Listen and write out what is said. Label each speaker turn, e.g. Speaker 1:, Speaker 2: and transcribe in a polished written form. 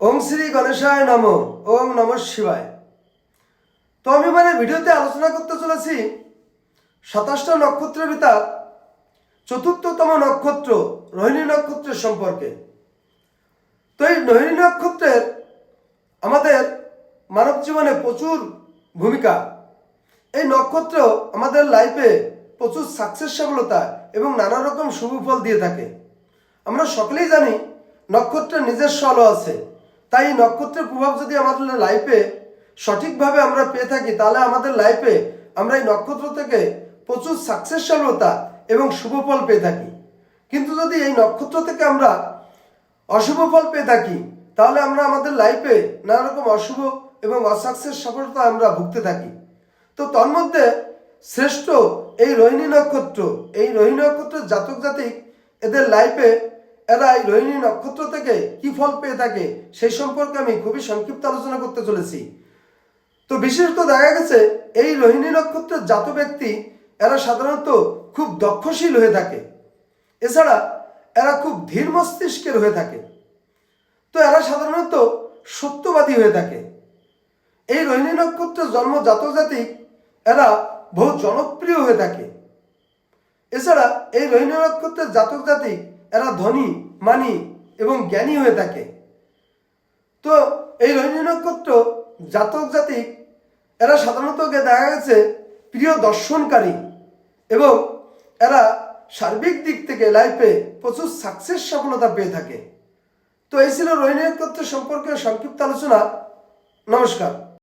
Speaker 1: ওম শ্রী গণেশায় নম। ওম নম শিবায়। তো আমি ভিডিওতে আলোচনা করতে চলেছি 27টা নক্ষত্রের ভিতর চতুর্থতম নক্ষত্র রোহিণী নক্ষত্রের সম্পর্কে। তো এই রোহিণী নক্ষত্রের আমাদের মানব জীবনে প্রচুর ভূমিকা। এই নক্ষত্র আমাদের লাইফে প্রচুর সাকসেস সফলতা এবং নানা রকম শুভ ফল দিয়ে থাকে। আমরা সকলেই জানি নক্ষত্রের নিজস্ব আলো আছে, তাই এই নক্ষত্রের প্রভাব যদি আমাদের লাইফে সঠিকভাবে আমরা পেয়ে থাকি, তাহলে আমাদের লাইফে আমরা এই নক্ষত্র থেকে প্রচুর সাকসেস সফলতা এবং শুভ ফল পেয়ে থাকি। কিন্তু যদি এই নক্ষত্র থেকে আমরা অশুভ ফল পেয়ে থাকি, তাহলে আমরা আমাদের লাইফে নানা রকম অশুভ এবং অসাকসেস সফলতা আমরা ভুগতে থাকি। তো তন্মধ্যে শ্রেষ্ঠ এই রোহিণী নক্ষত্র, এই রোহিণী নক্ষত্রের জাতক জাতিক এদের লাইফে এরা এই রোহিণী নক্ষত্র থেকে কি ফল পেয়ে থাকে সেই সম্পর্কে আমি খুবই সংক্ষিপ্ত আলোচনা করতে চলেছি। তো বিশেষত দেখা গেছে এই রোহিণী নক্ষত্রের জাত ব্যক্তি এরা সাধারণত খুব দক্ষশীল হয়ে থাকে। এছাড়া এরা খুব ধীর মস্তিষ্কের হয়ে থাকে। তো এরা সাধারণত সত্যবাদী হয়ে থাকে। এই রোহিণী নক্ষত্রের জন্ম জাতক জাতিক এরা বহু জনপ্রিয় হয়ে থাকে। এছাড়া এই রোহিণী নক্ষত্রের জাতক জাতিক এরা ধনী, মানি এবং জ্ঞানী হয়ে থাকে। তো এই রোহিণী নক্ষত্র জাতক জাতিক এরা সাধারণত দেখা গেছে প্রিয় দর্শনকারী এবং এরা সার্বিক দিক থেকে লাইফে প্রচুর সাকসেস সফলতা পেয়ে থাকে। তো এই ছিল রোহিণী নক্ষত্র সম্পর্কে সংক্ষিপ্ত আলোচনা। নমস্কার।